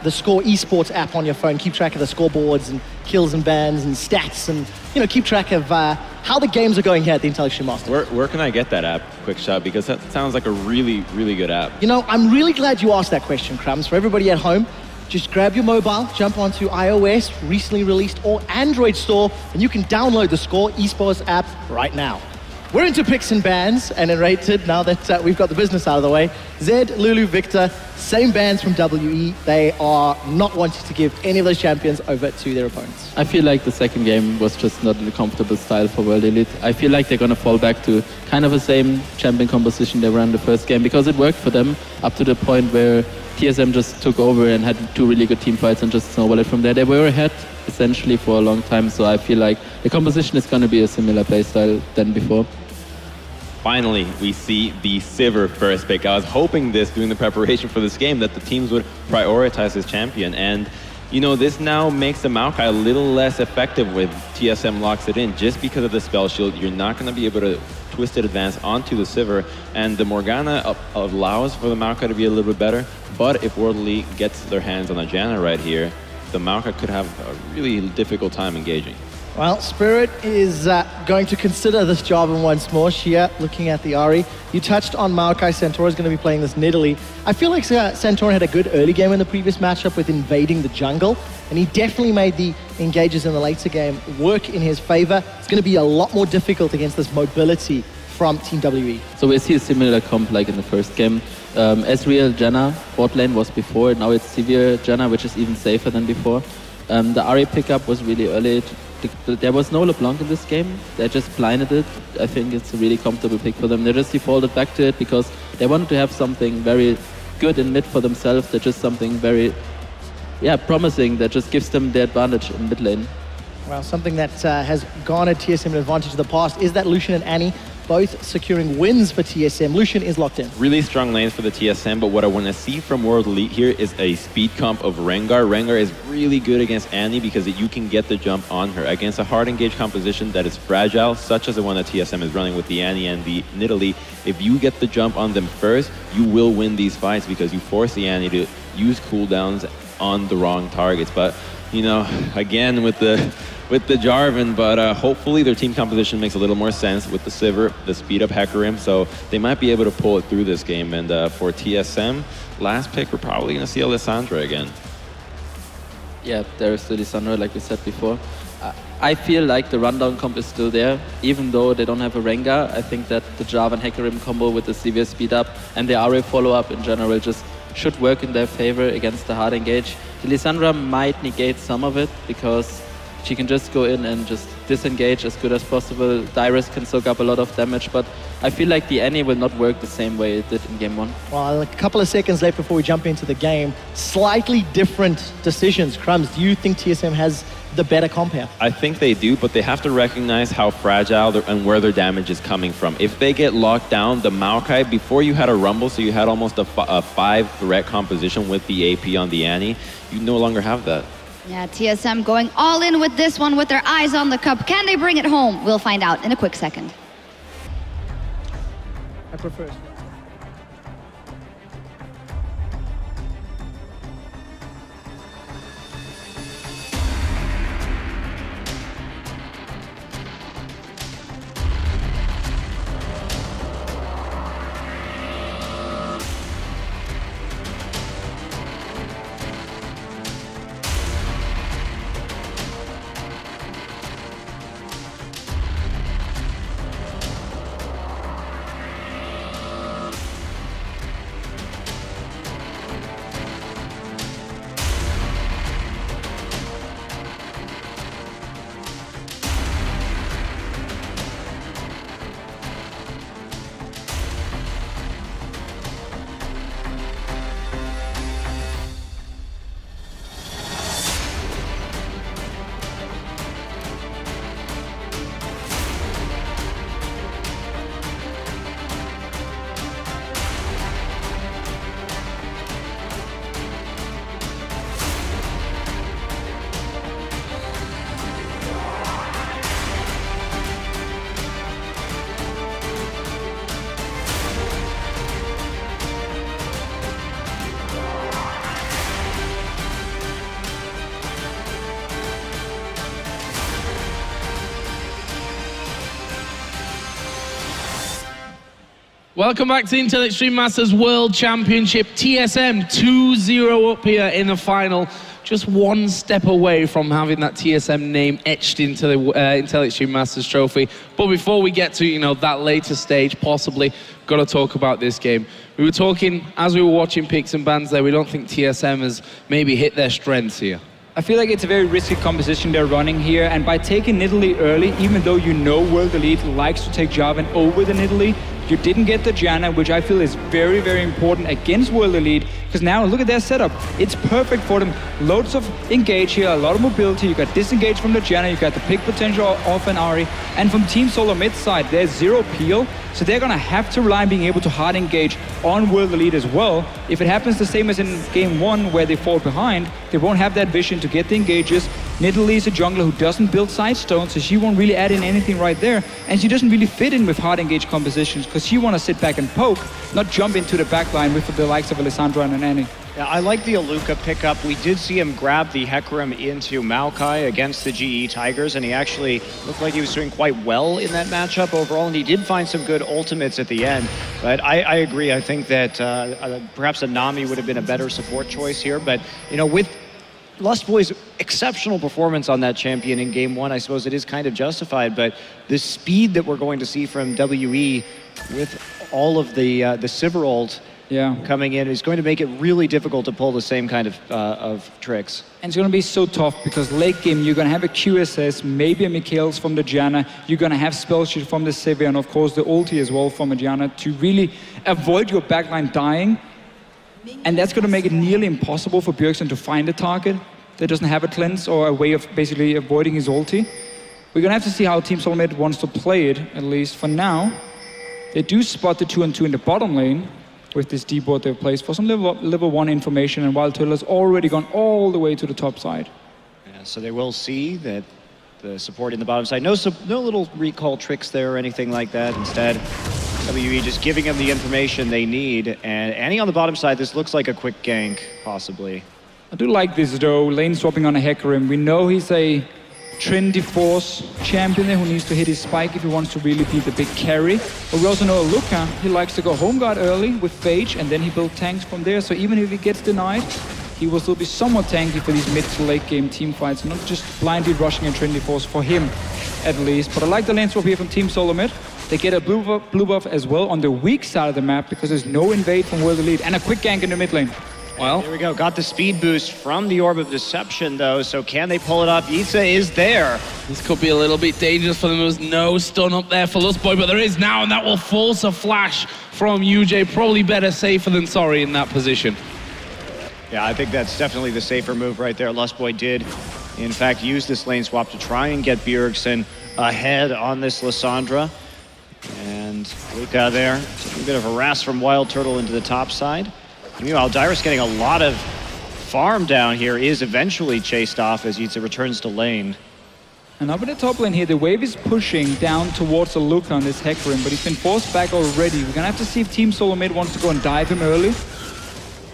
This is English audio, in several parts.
the Score esports app on your phone, keep track of the scoreboards and kills and bans and stats, and keep track of how the games are going here at the Intellectual Masters. Where can I get that app, Quick Shot? Because that sounds like a really, really good app. I'm really glad you asked that question, Crumbs. For everybody at home, just grab your mobile, jump onto iOS, recently released, or Android store, and you can download the Score esports app right now. We're into picks and bans, and rated, now that we've got the business out of the way. Zed, Lulu, Victor, same bans from WE. They are not wanting to give any of those champions over to their opponents. I feel like the second game was just not in a comfortable style for World Elite. I feel like they're going to fall back to kind of the same champion composition they ran the first game, because it worked for them up to the point where TSM just took over and had 2 really good team fights and just snowballed it from there. They were ahead essentially for a long time, so I feel like the composition is going to be a similar playstyle than before. Finally, we see the Sivir first pick. I was hoping during the preparation for this game, that the teams would prioritize this champion. And, this now makes the Maokai a little less effective with TSM locks it in. Just because of the spell shield, you're not going to be able to twisted advance onto the Sivir. And the Morgana allows for the Maokai to be a little bit better. But if World Elite gets their hands on a Janna right here, the Maokai could have a really difficult time engaging. Well, Spirit is going to consider this Jarvan once more. Xiye, looking at the Ahri. You touched on Maokai. Santorin is going to be playing this Nidalee. I feel like Santorin had a good early game in the previous matchup with invading the jungle, and he definitely made the engages in the later game work in his favor. It's going to be a lot more difficult against this mobility from Team WE. So we see a similar comp like in the first game. Ezreal, Janna, bot lane was before. Now it's Sivir, Janna, which is even safer than before. The Ahri pickup was really early. There was no LeBlanc in this game. They just blinded it. I think it's a really comfortable pick for them. They just defaulted back to it because they wanted to have something very good in mid for themselves. They're just something very, promising that just gives them the advantage in mid lane. Well, something that has garnered TSM an advantage in the past is that Lucian and Annie both securing wins for TSM. Lucian is locked in. Really strong lanes for the TSM, but what I want to see from World Elite here is a speed comp of Rengar. Rengar is really good against Annie because you can get the jump on her. Against a hard engaged composition that is fragile, such as the one that TSM is running with the Annie and the Nidalee, if you get the jump on them first, you will win these fights because you force the Annie to use cooldowns on the wrong targets. But, again with the Jarvan, but hopefully their team composition makes a little more sense with the Sivir, the speed up Hecarim, so they might be able to pull it through this game. And for TSM, last pick, we're probably going to see a Lissandra again. Yeah, there is the Lissandra, like we said before. I feel like the rundown comp is still there, even though they don't have a Rengar. I think that the Jarvan Hecarim combo with the Sivir speed up and the Ahri follow up in general just should work in their favor against the hard engage. The Lissandra might negate some of it because she can just go in and just disengage as good as possible. Dyrus can soak up a lot of damage, but I feel like the Annie will not work the same way it did in game 1. Well, a couple of seconds left before we jump into the game. Slightly different decisions. Crumbs, do you think TSM has the better comp here? I think they do, but they have to recognize how fragile and where their damage is coming from. If they get locked down, the Maokai, before you had a Rumble, so you had almost a 5-threat composition with the AP on the Annie, you no longer have that. Yeah, TSM going all in with this one with their eyes on the cup. Can they bring it home? We'll find out in a quick second. I prefer. Welcome back to Intel Extreme Masters World Championship. TSM 2-0 up here in the final. Just one step away from having that TSM name etched into the Intel Extreme Masters trophy. But before we get to, that later stage, possibly, got to talk about this game. We were talking, as we were watching picks and bans there, we don't think TSM has maybe hit their strengths here. I feel like it's a very risky composition they're running here, and by taking Nidalee early, even though you know World Elite likes to take Jarvan over the Nidalee, you didn't get the Janna, which I feel is very, very important against World Elite, because now look at their setup. It's perfect for them. Loads of engage here, a lot of mobility. You got disengage from the Janna, you got the pick potential off an Ahri, and from Team Solomid side, there's zero peel, so they're gonna have to rely on being able to hard engage on World Elite as well. If it happens the same as in game 1 where they fall behind, they won't have that vision to get the engages. Nidalee is a jungler who doesn't build side stones, so she won't really add in anything right there, and she doesn't really fit in with hard engage compositions because she want to sit back and poke, not jump into the backline with the likes of a Lissandra and an Annie. Yeah, I like the Aluka pickup. We did see him grab the Hecarim into Maokai against the GE Tigers, and he actually looked like he was doing quite well in that matchup overall, and he did find some good ultimates at the end. But I agree. I think that perhaps a Nami would have been a better support choice here, but, with Lustboy's exceptional performance on that champion in game 1, I suppose it is kind of justified, but the speed that we're going to see from WE with all of the Sivir ult coming in is going to make it really difficult to pull the same kind of tricks. And it's going to be so tough because late game you're going to have a QSS, maybe a Mikhails from the Janna, you're going to have spell shield from the Sivir, and of course the ulti as well from a Janna to really avoid your backline dying. And that's going to make it nearly impossible for Bjergsen to find a target that doesn't have a cleanse or a way of basically avoiding his ulti. We're going to have to see how Team Solomid wants to play it, at least for now. They do spot the 2-on-2 in the bottom lane with this D-board they've placed for some level 1 information, and Wildturtle has already gone all the way to the top side. Yeah, so they will see that the support in the bottom side. No little recall tricks there or anything like that. Instead, WE just giving them the information they need. And Annie on the bottom side, this looks like a quick gank, possibly. I do like this though, lane swapping on a Hecarim. We know he's a trendy force champion there who needs to hit his spike if he wants to really be the big carry. But we also know Aluka, he likes to go home guard early with Phage, and then he builds tanks from there. So even if he gets denied, he will still be somewhat tanky for these mid to late game team fights, not just blindly rushing a trendy force for him, at least. But I like the lane swap here from Team Solomid. They get a blue buff as well on the weak side of the map because there's no invade from World Elite, and a quick gank in the mid lane. Well, here we go. Got the speed boost from the Orb of Deception, though, so can they pull it off? YuZhe is there. This could be a little bit dangerous for them. There's no stun up there for Lustboy, but there is now, and that will force a flash from YuZhe. Probably better safer than sorry in that position. Yeah, I think that's definitely the safer move right there. Lustboy did, in fact, use this lane swap to try and get Bjergsen ahead on this Lissandra. And Aluka there, a bit of harass from Wildturtle into the top side. Meanwhile, Dyrus getting a lot of farm down here is eventually chased off as YuZhe returns to lane. And up in the top lane here, the wave is pushing down towards Aluka on this Hecarim, but he's been forced back already. We're gonna have to see if Team Solomid wants to go and dive him early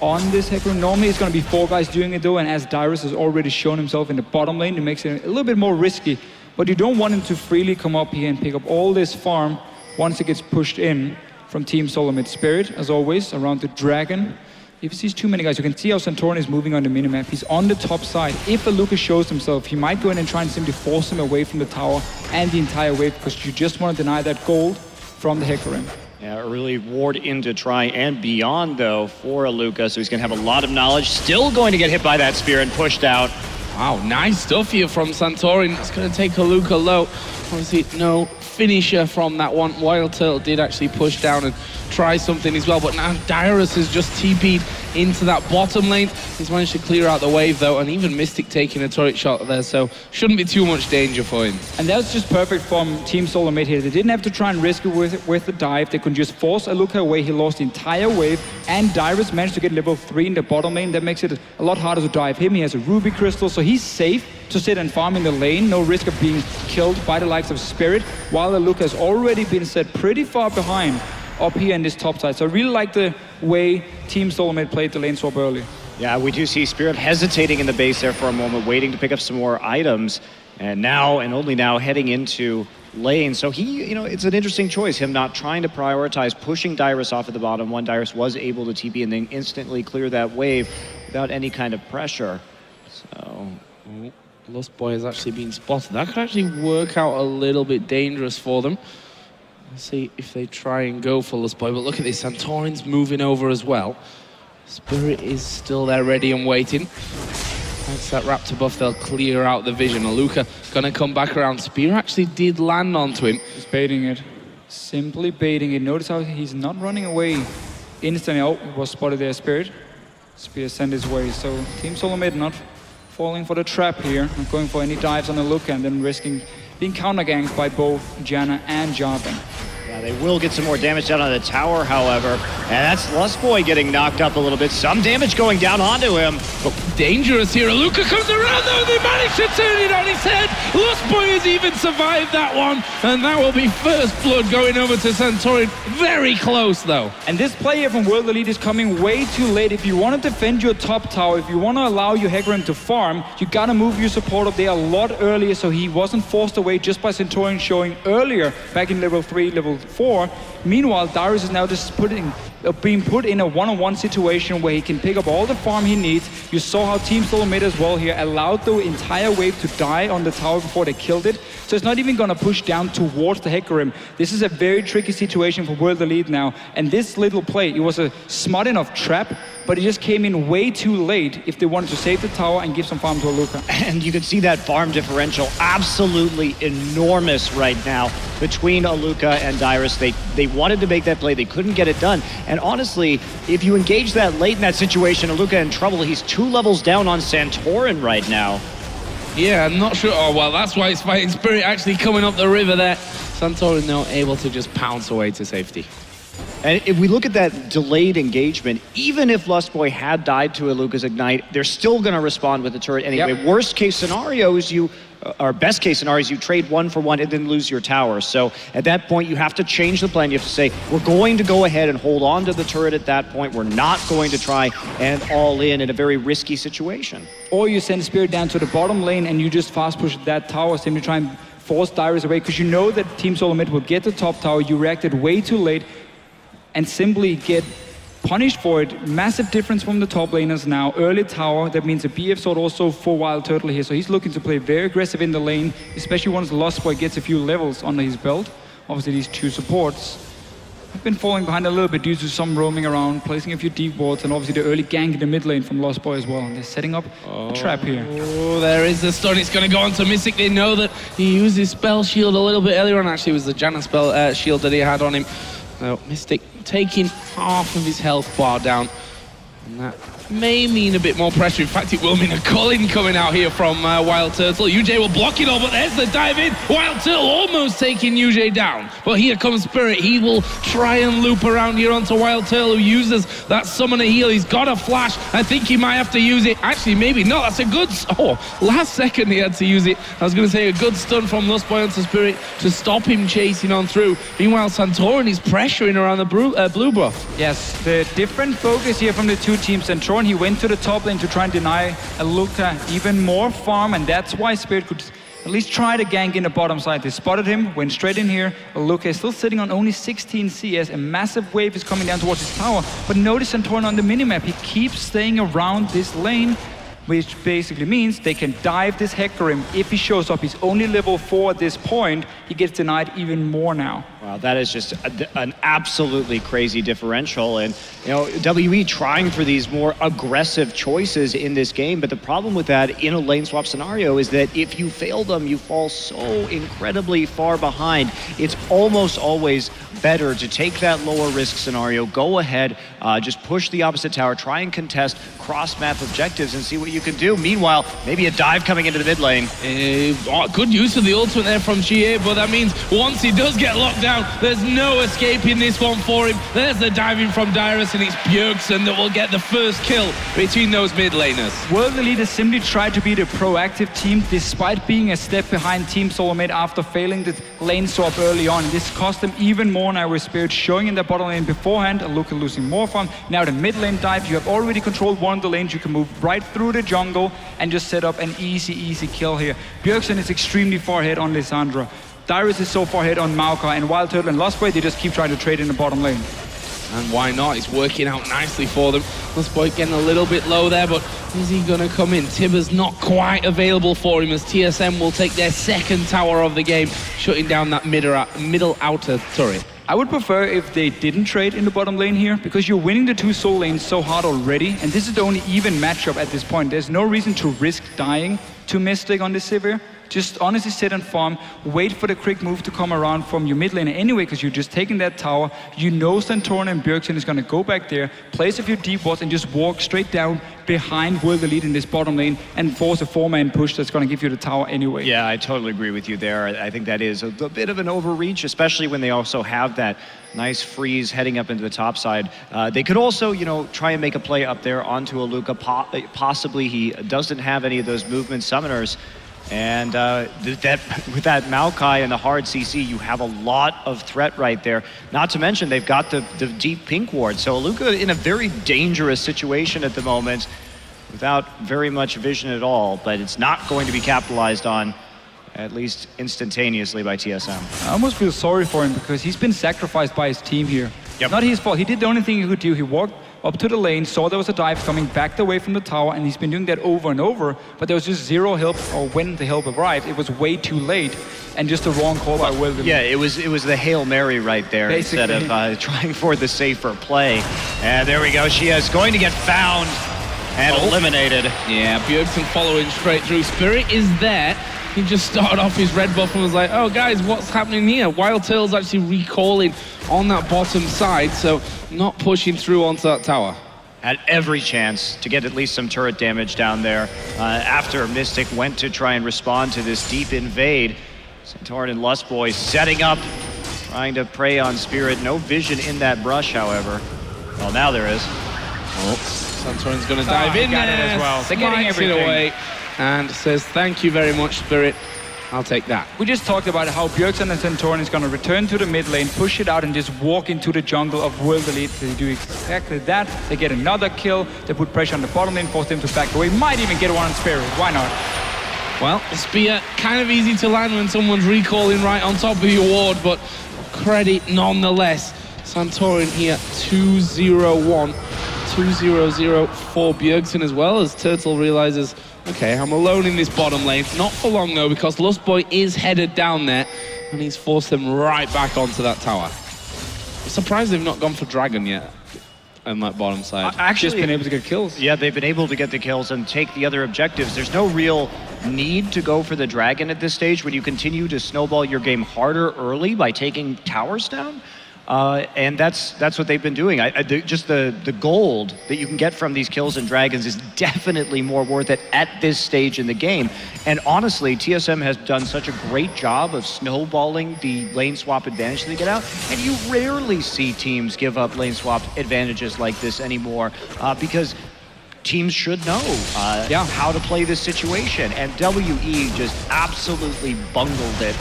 on this Hecarim. Normally it's gonna be 4 guys doing it though, and as Dyrus has already shown himself in the bottom lane, it makes it a little bit more risky. But you don't want him to freely come up here and pick up all this farm once it gets pushed in from Team Solomid. Spirit, as always, around the dragon. If he sees too many guys, you can see how Santorin is moving on the minimap. He's on the top side. If Aluka shows himself, he might go in and try and simply force him away from the tower and the entire wave, because you just want to deny that gold from the Hecarim. Yeah, really ward in to try and beyond, though, for Aluka, so he's going to have a lot of knowledge. Still going to get hit by that spear and pushed out. Wow, nice stuff here from Santorin. It's going to take Aluka low. Obviously, no finisher from that one. Wildturtle did actually push down and try something as well, but now Dyrus has just TP'd into that bottom lane. He's managed to clear out the wave though, and even Mystic taking a turret shot there, so shouldn't be too much danger for him. And that's just perfect from Team Solomid here. They didn't have to try and risk it with the dive. They could just force Aluka away. He lost the entire wave, and Dyrus managed to get level 3 in the bottom lane. That makes it a lot harder to dive him. He has a Ruby Crystal, so he's safe to sit and farm in the lane. No risk of being killed by the likes of Spirit, while Aluka has already been set pretty far behind up here in this top side. So I really like the way Team Solomid played the lane swap early. Yeah, we do see Spirit hesitating in the base there for a moment, waiting to pick up some more items. And now, and only now, heading into lane. So he, you know, it's an interesting choice, him not trying to prioritize pushing Dyrus off at the bottom when Dyrus was able to TP and then instantly clear that wave without any kind of pressure. So... Lustboy has actually been spotted. That could actually work out a little bit dangerous for them. Let's see if they try and go for Lustboy, but look at this, Santorin's moving over as well. Spirit is still there ready and waiting. Thanks to that Raptor buff, they'll clear out the vision. Aluka gonna come back around. Spear actually did land onto him. He's baiting it. Simply baiting it. Notice how he's not running away instantly. Oh, was spotted there, Spirit. Spear sent his way. So Team Solomid not falling for the trap here, not going for any dives on Aluka and then risking being counter-ganked by both Janna and Jarvan. Yeah, they will get some more damage down on the tower, however. And that's Lustboy getting knocked up a little bit. Some damage going down onto him. But dangerous here. Aluka comes around though. They managed to turn it on his head. Lustboy has even survived that one. And that will be first blood going over to Santorin. Very close though. And this play here from World Elite is coming way too late. If you want to defend your top tower, if you want to allow your Hecarim to farm, you got to move your support up there a lot earlier so he wasn't forced away just by Santorin showing earlier back in level 3, level 4. Meanwhile, Dyrus is now just being put in a one-on-one situation where he can pick up all the farm he needs. You saw how Team Solomid as well here allowed the entire wave to die on the tower before they killed it. So it's not even going to push down towards the Hecarim. This is a very tricky situation for World Elite now. And this little play, it was a smart enough trap, but it just came in way too late if they wanted to save the tower and give some farm to Aluka. And you can see that farm differential absolutely enormous right now between Aluka and Dyrus. They wanted to make that play, they couldn't get it done. And honestly, if you engage that late in that situation, Aluka in trouble. He's 2 levels down on Santorin right now. Yeah, I'm not sure. Oh, well, that's why it's fighting Spirit actually coming up the river there. Santorin now able to just pounce away to safety. And if we look at that delayed engagement, even if Lustboy had died to Aluka's Ignite, they're still going to respond with the turret anyway. Yep. Worst case scenario is or best case scenario is you trade 1 for 1 and then lose your tower. So at that point, you have to change the plan. You have to say, we're going to go ahead and hold on to the turret at that point. We're not going to try and all in a very risky situation. Or you send Spirit down to the bottom lane and you just fast push that tower, simply try and force Dyrus away, because you know that Team Solomid will get the top tower. You reacted way too late and simply get punished for it. Massive difference from the top laners now. Early tower, that means a BF sword also for Wildturtle here. So he's looking to play very aggressive in the lane, especially once Lustboy gets a few levels under his belt. Obviously these 2 supports have been falling behind a little bit due to some roaming around, placing a few deep wards, and obviously the early gank in the mid lane from Lustboy as well. And they're setting up a trap here. Oh, there is the stun. It's going to go on to Mystic. They know that he used his spell shield a little bit earlier on. Actually, it was the Janna spell shield that he had on him. So Mystic taking half of his health bar down. And that may mean a bit more pressure. In fact, it will mean a call-in coming out here from Wildturtle. YuZhe will block it all, but there's the dive in. Wildturtle almost taking YuZhe down. But here comes Spirit. He will try and loop around here onto Wildturtle, who uses that summoner heal. He's got a flash. I think he might have to use it. Actually, maybe not. That's a good... Oh, last second he had to use it. I was going to say a good stun from Lustboy onto Spirit to stop him chasing on through. Meanwhile, Santorin is pressuring around the blue buff. Yes, the different focus here from the 2 teams. Santorin, he went to the top lane to try and deny Aluka even more farm, and that's why Spirit could at least try to gank in the bottom side. They spotted him, went straight in here. Aluka is still sitting on only 16 CS. A massive wave is coming down towards his tower, but notice Santorin on the minimap. He keeps staying around this lane, which basically means they can dive this Hecarim. If he shows up, he's only level 4 at this point. He gets denied even more now. Wow, that is just an absolutely crazy differential. And, you know, WE trying for these more aggressive choices in this game. But the problem with that in a lane swap scenario is that if you fail them, you fall so incredibly far behind. It's almost always better to take that lower risk scenario, go ahead, just push the opposite tower, try and contest cross-map objectives and see what you can do. Meanwhile, maybe a dive coming into the mid lane. Good use of the ultimate there from Xiye, but that means once he does get locked down, there's no escaping this one for him. There's the diving from Dyrus, and it's Bjergsen that will get the first kill between those mid laners. World Elite has simply tried to be the proactive team despite being a step behind Team Solomid after failing the lane swap early on. This cost them even more now with Spirit showing in the bottom lane beforehand. Aluka losing more farm. Now the mid lane dive, you have already controlled one of the lanes. You can move right through the jungle and just set up an easy kill here. Bjergsen is extremely far ahead on Lissandra. Dyrus is so far ahead on Maokai, and Wildturtle and Lustboy, they just keep trying to trade in the bottom lane. And why not? It's working out nicely for them. Lustboy getting a little bit low there, but is he going to come in? Tibber's not quite available for him as TSM will take their second tower of the game, shutting down that middle outer turret. I would prefer if they didn't trade in the bottom lane here, because you're winning the 2 soul lanes so hard already, and this is the only even matchup at this point. There's no reason to risk dying to Mystic on this Sivir. Just honestly sit and farm, wait for the quick move to come around from your mid lane anyway, because you're just taking that tower. You know Santorin and Bjergsen is going to go back there, place a few deep wards, and just walk straight down behind World Elite in this bottom lane and force a 4-man push that's going to give you the tower anyway. Yeah, I totally agree with you there. I think that is a bit of an overreach, especially when they also have that nice freeze heading up into the top side. They could also, you know, try and make a play up there onto Aluka. Possibly he doesn't have any of those movement summoners. And with that Maokai and the hard CC, you have a lot of threat right there. Not to mention, they've got the deep pink ward. So Aluka in a very dangerous situation at the moment without very much vision at all. But it's not going to be capitalized on, at least instantaneously, by TSM. I almost feel sorry for him because he's been sacrificed by his team here. Yep. Not his fault. He did the only thing he could do. He walked up to the lane, saw there was a dive coming, backed away from the tower, and he's been doing that over and over, but there was just zero help, or when the help arrived, it was way too late, and just the wrong call by William. Yeah, it was the Hail Mary right there, basically, instead of trying for the safer play. And there we go, Xiye is going to get found and eliminated. Yeah, Bjergsen following straight through. Spirit is there. He just started off his red buff and was like, oh guys, what's happening here? Wildturtle's actually recalling on that bottom side, so not pushing through onto that tower. Had every chance to get at least some turret damage down there after Mystic went to try and respond to this deep invade. Santorin and Lustboy setting up, trying to prey on Spirit. No vision in that brush, however. Well, now there is. Oh, Santorin's going to dive in there. It as well. They're getting everything away. And says, thank you very much, Spirit. I'll take that. We just talked about how Bjergsen and Santorin is going to return to the mid lane, push it out, and just walk into the jungle of World Elite. They do exactly that. They get another kill. They put pressure on the bottom lane, force them to back away. Might even get one on Spirit. Why not? Well, Spear, kind of easy to land when someone's recalling right on top of your ward, but credit nonetheless. Santorin here, 2-0-1. 2-0-0 for Bjergsen as well, as Turtle realizes, okay, I'm alone in this bottom lane. Not for long though, because Lustboy is headed down there, and he's forced them right back onto that tower. I'm surprised they've not gone for Dragon yet on that bottom side. Actually, just been able to get kills. Yeah, they've been able to get the kills and take the other objectives. There's no real need to go for the Dragon at this stage when you continue to snowball your game harder early by taking towers down. And that's what they've been doing. Just the gold that you can get from these kills and dragons is definitely more worth it at this stage in the game. And honestly, TSM has done such a great job of snowballing the lane swap advantage they get out. And you rarely see teams give up lane swap advantages like this anymore because teams should know how to play this situation. And WE just absolutely bungled it.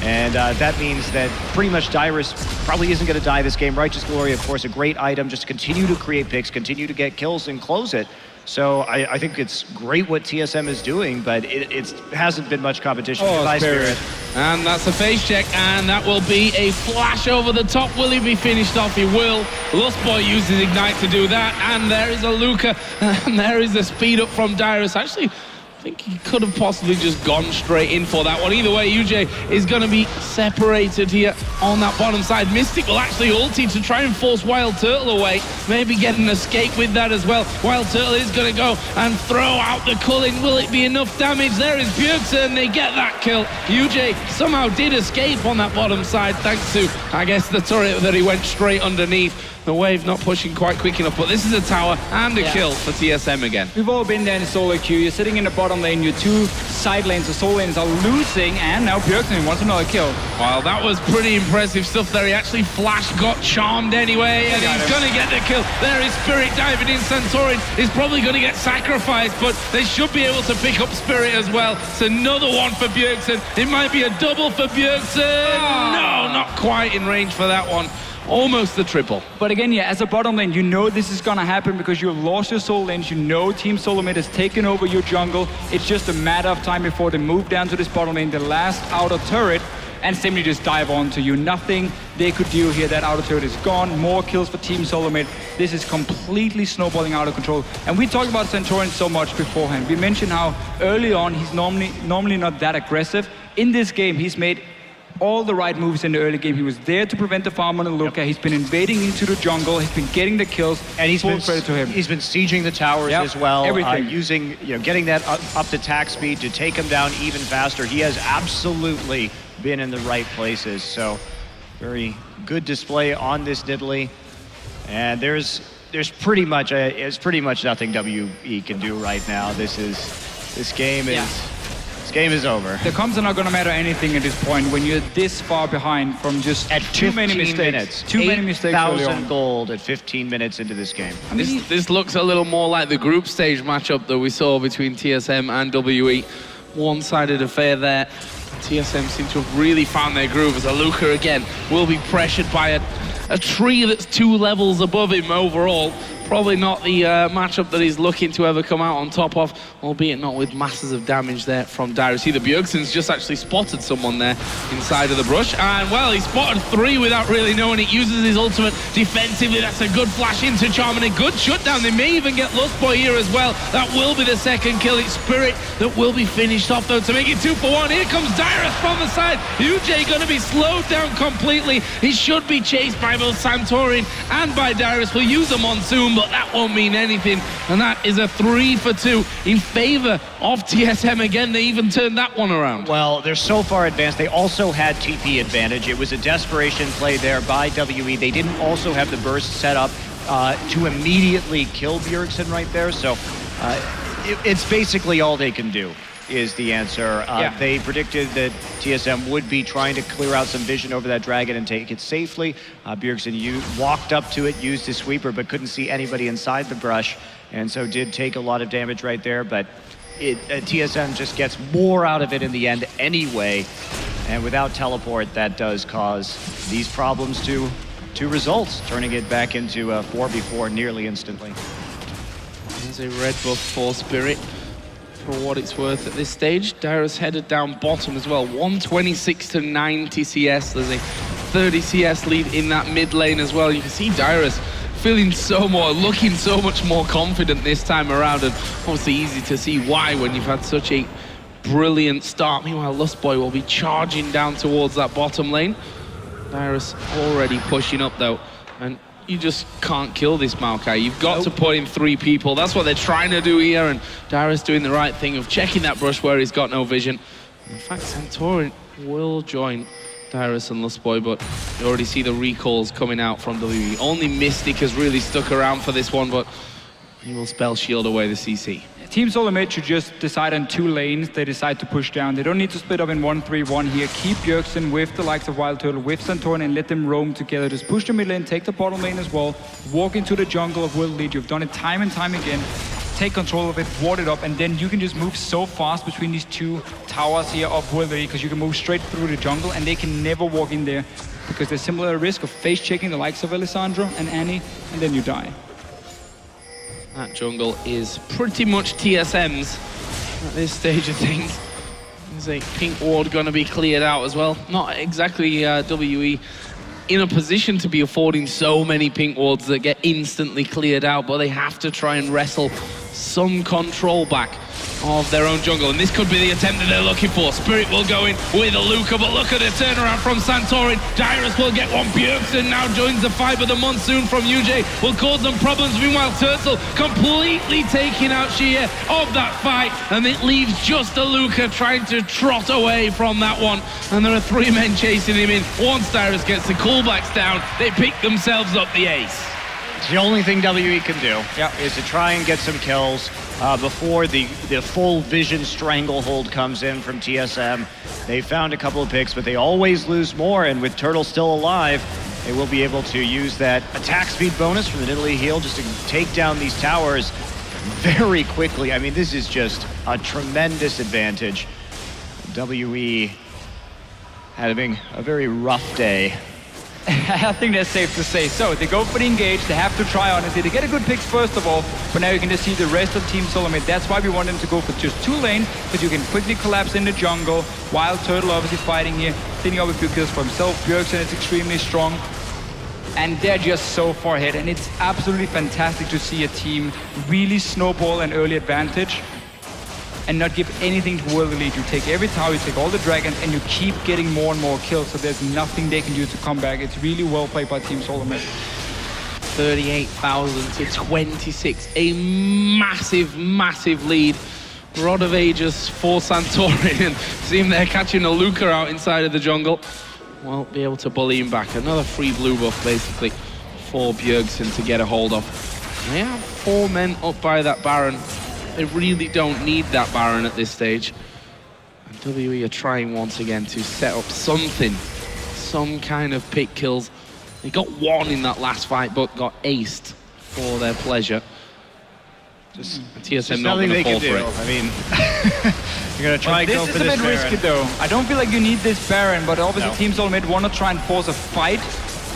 And that means that pretty much Dyrus probably isn't going to die this game. Righteous Glory, of course, a great item. Just continue to create picks, continue to get kills, and close it. So I think it's great what TSM is doing, but it hasn't been much competition. Oh, Spirit. And that's a face check, and that will be a flash over the top. Will he be finished off? He will. Lustboy uses Ignite to do that, and there is Aluka, and there is the speed up from Dyrus. Actually, I think he could have possibly just gone straight in for that one. Either way, YuZhe is going to be separated here on that bottom side. Mystic will actually ulti to try and force Wildturtle away. Maybe get an escape with that as well. Wildturtle is going to go and throw out the culling. Will it be enough damage? There is Bjergsen. They get that kill. YuZhe somehow did escape on that bottom side thanks to, I guess, the turret that he went straight underneath. The wave not pushing quite quick enough, but this is a tower and a kill for TSM again. We've all been there in solo queue. You're sitting in the bottom lane, your two side lanes, the soul lanes are losing, and now Bjergsen wants another kill. Well, that was pretty impressive stuff there. He actually got charmed anyway, and he's going to get the kill. There is Spirit diving in. Santorin is probably going to get sacrificed, but they should be able to pick up Spirit as well. It's another one for Bjergsen. It might be a double for Bjergsen. No, not quite in range for that one. Almost the triple. But again, yeah, as a bottom lane, you know this is gonna happen because you lost your soul lanes. You know Team Solomid has taken over your jungle. It's just a matter of time before they move down to this bottom lane. The last outer turret and simply just dive onto you. Nothing they could do here. That auto turret is gone. More kills for Team Solomid. This is completely snowballing out of control. And we talked about Santorin so much beforehand. We mentioned how early on he's normally not that aggressive. In this game, he's made all the right moves in the early game. He was there to prevent the farm on Aluka. He's been invading into the jungle. He's been getting the kills. And he's been credit to him. He's been sieging the towers as well. Everything. Using, getting that up to attack speed to take him down even faster. He has absolutely been in the right places. So very good display on this Nidalee. And there's pretty much nothing WE can do right now. This game is over. The comps are not going to matter anything at this point when you're this far behind from just at too many mistakes. Too many mistakes early on. 8,000 gold at 15 minutes into this game. I mean, this looks a little more like the group stage matchup that we saw between TSM and WE. One-sided affair there. TSM seem to have really found their groove as Aluka again will be pressured by a tree that's 2 levels above him overall. Probably not the matchup that he's looking to ever come out on top of, albeit not with masses of damage there from Dyrus either. Bjergsen's just actually spotted someone there inside of the brush, and well, he spotted 3 without really knowing it. Uses his ultimate defensively. That's a good flash into Charm and a good shutdown. They may even get Lustboy here as well. That will be the second kill. It's Spirit that will be finished off though to make it 2 for 1. Here comes Dyrus from the side. YuZhe going to be slowed down completely. He should be chased by both Santorin and by Dyrus. We'll use a Monsoon, but that won't mean anything. And that is a 3 for 2 in favor of TSM again. They even turned that one around. Well, they're so far advanced. They also had TP advantage. It was a desperation play there by WE. They didn't also have the burst set up to immediately kill Bjergsen right there. So it's basically all they can do is the answer. They predicted that TSM would be trying to clear out some vision over that dragon and take it safely. Bjergsen walked up to it, used his sweeper, but couldn't see anybody inside the brush, and so did take a lot of damage right there, but TSM just gets more out of it in the end anyway, and without teleport, that does cause these problems to result, turning it back into a 4v4 nearly instantly. There's a red buff for Spirit. For what it's worth at this stage, Dyrus headed down bottom as well. 126 to 90 CS. There's a 30 CS lead in that mid lane as well. You can see Dyrus looking so much more confident this time around, and obviously easy to see why when you've had such a brilliant start. Meanwhile, Lustboy will be charging down towards that bottom lane. Dyrus already pushing up though, and you just can't kill this Maokai. You've got to put in 3 people. That's what they're trying to do here, and Dyrus doing the right thing of checking that brush where he's got no vision. In fact, Santorin will join Dyrus and Lustboy, but you already see the recalls coming out from WE. Only Mystic has really stuck around for this one, but he will spell shield away the CC. Team Solomid should just decide on 2 lanes they decide to push down. They don't need to split up in 1-3-1 here. Keep Bjergsen with the likes of Wildturtle, with Santorin, and let them roam together. Just push the mid lane, take the bottom lane as well. Walk into the jungle of World Elite. You've done it time and time again. Take control of it, ward it up, and then you can just move so fast between these 2 towers here of World Elite, because you can move straight through the jungle and they can never walk in there because there's similar risk of face checking the likes of Lissandra and Annie, and then you die. That jungle is pretty much TSM's at this stage of things. There's a pink ward going to be cleared out as well. Not exactly WE in a position to be affording so many pink wards that get instantly cleared out, but they have to try and wrestle some control back of their own jungle, and this could be the attempt that they're looking for. Spirit will go in with Aluka, but look at the turnaround from Santorin. Dyrus will get one. Bjergsen now joins the fight, but the Monsoon from YuZhe will cause them problems. Meanwhile, Turtle completely taking out Xiye of that fight, and it leaves just Aluka trying to trot away from that one, and there are 3 men chasing him in. Once Dyrus gets the callbacks down, they pick themselves up the ace. It's the only thing WE can do, is to try and get some kills before the full vision stranglehold comes in from TSM. They found a couple of picks, but they always lose more, and with Turtle still alive, they will be able to use that attack speed bonus from the Nidalee heal just to take down these towers very quickly. I mean, this is just a tremendous advantage. WE having a very rough day I think that's safe to say. So they go for the engage, they have to try honestly. They get a good pick first of all, but now you can just see the rest of Team Solomid. That's why we want them to go for just 2 lane, because you can quickly collapse in the jungle. Wildturtle obviously fighting here, cleaning up a few kills for himself. Bjergsen is extremely strong. And they're just so far ahead, and it's absolutely fantastic to see a team really snowball an early advantage and not give anything to World Elite. You take every tower, you take all the dragons, and you keep getting more and more kills, so there's nothing they can do to come back. It's really well played by Team Solomid. 38,000 to 26, a massive, massive lead. Rod of Ages for Santorin. See him there catching Aluka out inside of the jungle. Won't be able to bully him back. Another free blue buff, basically, for Bjergsen to get a hold of. They have 4 men up by that Baron. They really don't need that Baron at this stage. And WE are trying once again to set up something, some kind of pick kills. They got 1 in that last fight, but got aced for their pleasure. Just TSM not going to fall for it. I mean, you're going to try to go for this This is a bit risky though. I don't feel like you need this Baron, but obviously Team Solomid want to try and force a fight,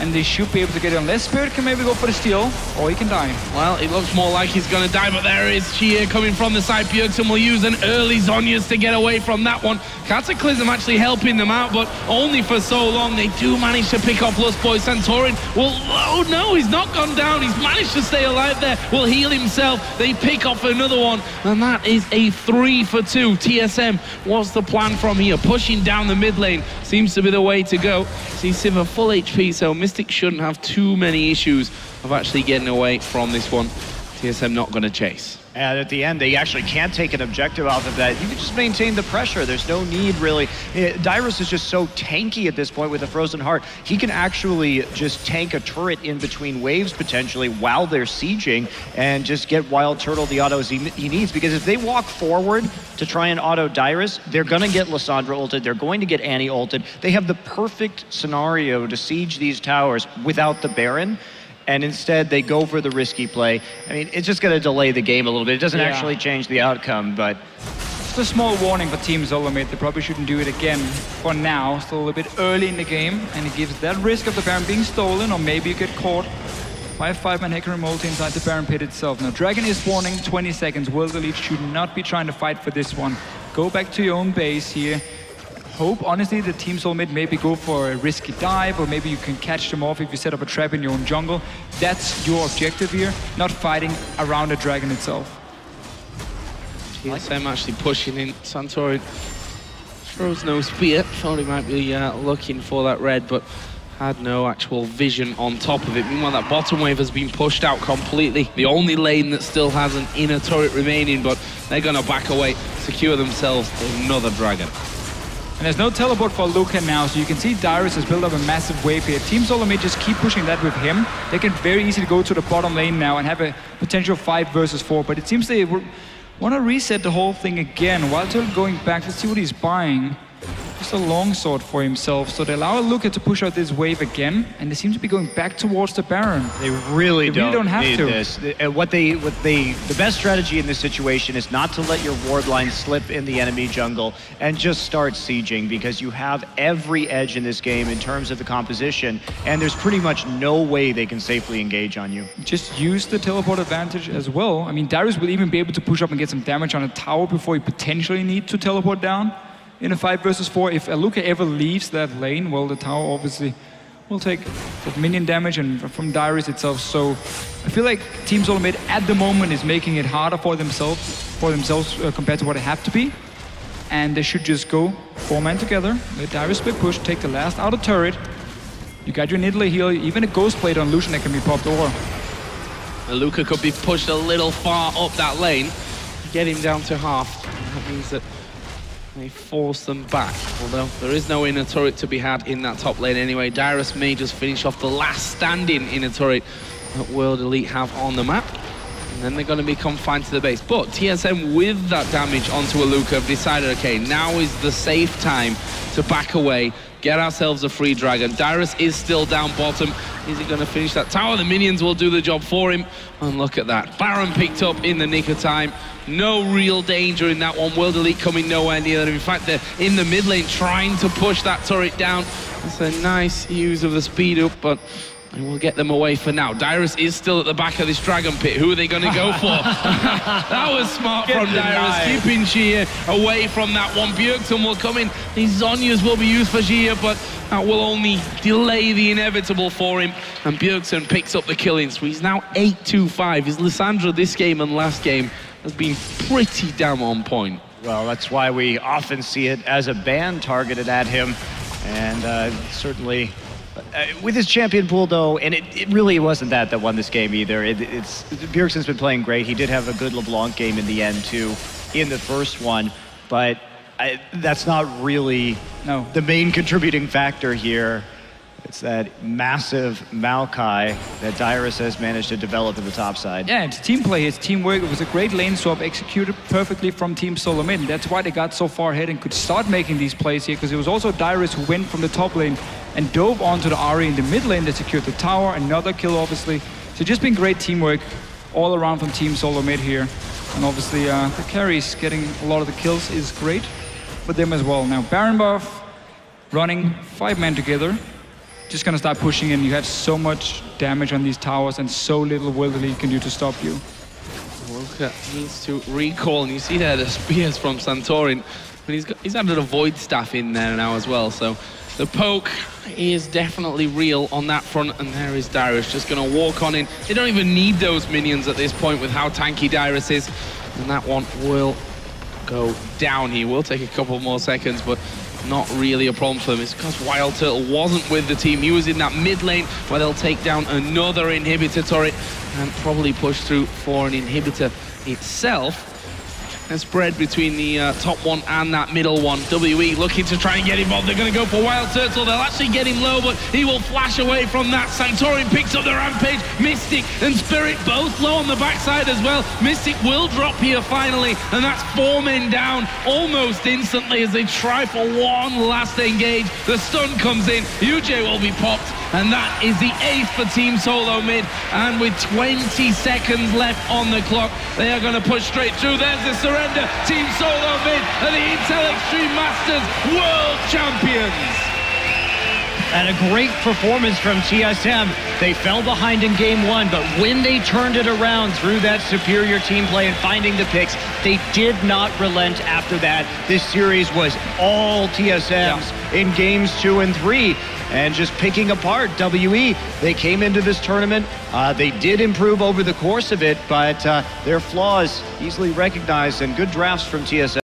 and they should be able to get it unless Spirit can maybe go for the steal, or he can die. Well, it looks more like he's going to die, but there is Xiye coming from the side. Bjergsen will use an early Zhonya's to get away from that one. Cataclysm actually helping them out, but only for so long. They do manage to pick off Lustboy. Santorin will... Oh no, he's not gone down. He's managed to stay alive there. Will heal himself. They pick off another one, and that is a 3 for 2. TSM, what's the plan from here? Pushing down the mid lane seems to be the way to go. See Sivir full HP, so Mystic shouldn't have too many issues of actually getting away from this one. TSM not going to chase. And at the end, they actually can't take an objective off of that. You can just maintain the pressure. There's no need, really. Dyrus is just so tanky at this point with a Frozen Heart. He can actually just tank a turret in between waves, potentially, while they're sieging, and just get Wildturtle the autos he needs. Because if they walk forward to try and auto Dyrus, they're going to get Lissandra ulted. They're going to get Annie ulted. They have the perfect scenario to siege these towers without the Baron. And instead, they go for the risky play. I mean, it's just going to delay the game a little bit. It doesn't actually change the outcome, but... Just a small warning for Team Solomid. They probably shouldn't do it again for now. Still a bit early in the game, and it gives that risk of the Baron being stolen, or maybe you get caught by a 5-man Hecarim ulti inside the Baron pit itself. Now, Dragon is spawning 20 seconds. World Elite should not be trying to fight for this one. Go back to your own base here. Hope, honestly, that Team Solomid maybe go for a risky dive, or maybe you can catch them off if you set up a trap in your own jungle. That's your objective here, not fighting around the dragon itself. TSM actually pushing in. Santorin throws no spear. Thought he might be looking for that red, but had no actual vision on top of it. Meanwhile, that bottom wave has been pushed out completely. The only lane that still has an inner turret remaining, but they're going to back away, secure themselves another dragon. And there's no teleport for Aluka now, so you can see Dyrus has built up a massive wave here. Team Solomid just keep pushing that with him. They can very easily go to the bottom lane now and have a potential 5 versus 4, but it seems they want to reset the whole thing again. Wildturtle going back, let's see what he's buying. Just a longsword for himself, so they allow Aluka to push out this wave again, and they seem to be going back towards the Baron. They really don't have need to. This. The best strategy in this situation is not to let your ward line slip in the enemy jungle and just start sieging, because you have every edge in this game in terms of the composition, and there's pretty much no way they can safely engage on you. Just use the teleport advantage as well. I mean, Dyrus will even be able to push up and get some damage on a tower before he potentially need to teleport down in a 5 versus 4. If Aluka ever leaves that lane, well, the tower obviously will take minion damage and from Dyrus itself. So I feel like Team Solomid at the moment is making it harder for themselves compared to what it have to be. And they should just go 4-man together, let Dyrus be pushed, take the last outer turret. You got your Nidalee heal, even a Ghost Plate on Lucian that can be popped over. Aluka could be pushed a little far up that lane, get him down to half. That means that they force them back, although there is no inner turret to be had in that top lane anyway. Dyrus may just finish off the last standing inner turret that World Elite have on the map. and then they're going to be confined to the base. But TSM, with that damage onto Aluka, have decided, okay, now is the safe time to back away, get ourselves a free dragon. Dyrus is still down bottom. Is he going to finish that tower? The minions will do the job for him. And look at that. Baron picked up in the nick of time. No real danger in that one. World Elite coming nowhere near them. In fact, they're in the mid lane trying to push that turret down. It's a nice use of the speed up, but and we'll get them away for now. Dyrus is still at the back of this dragon pit. Who are they going to go for? That was smart from Dyrus, keeping Xiye away from that one. Bjergsen will come in. These Zhonyas will be used for Xiye, but that will only delay the inevitable for him. And Bjergsen picks up the killing spree. He's now 8-2-5. His Lissandra this game and last game has been pretty damn on point. Well, that's why we often see it as a ban targeted at him. And certainly... with his champion pool, though, and it really wasn't that won this game either. Bjergsen's been playing great. He did have a good LeBlanc game in the end, too, in the first one. But that's not really the main contributing factor here. It's that massive Maokai that Dyrus has managed to develop in the top side. Yeah, it's team play, it's teamwork. It was a great lane swap executed perfectly from Team Solomid. And that's why they got so far ahead and could start making these plays here, because it was also Dyrus who went from the top lane and dove onto the Ahri in the mid lane that secured the tower. Another kill, obviously. So just been great teamwork all around from Team Solomid here. And obviously the carries getting a lot of the kills is great for them as well. Now Baron buff, running 5 men together. Just gonna start pushing in. You have so much damage on these towers and so little World Elite can do to stop you. Aluka needs to recall, and you see there the spears from Santorin, but he's added a void staff in there now as well. So the poke is definitely real on that front, and there is Dyrus just gonna walk on in. They don't even need those minions at this point with how tanky Dyrus is, and that one will go down. He will take a couple more seconds, but not really a problem for them. It's because Wildturtle wasn't with the team. He was in that mid lane where they'll take down another inhibitor turret and probably push through for an inhibitor itself. A spread between the top one and that middle one. WE looking to try and get involved. They're going to go for Wildturtle. They'll actually get him low, but he will flash away from that. Santorin picks up the rampage. Mystic and Spirit both low on the backside as well. Mystic will drop here finally, and that's 4 men down almost instantly as they try for one last engage. The stun comes in. YuZhe will be popped, and that is the 8th for Team Solomid. And with 20 seconds left on the clock, they are going to push straight through. There's the surrender. Team Solomid are the Intel Extreme Masters World Champions. And a great performance from TSM. They fell behind in game 1, but when they turned it around through that superior team play and finding the picks, they did not relent after that. This series was all TSMs in games 2 and 3. And just picking apart WE. They came into this tournament. They did improve over the course of it, but their flaws easily recognized, and good drafts from TSM.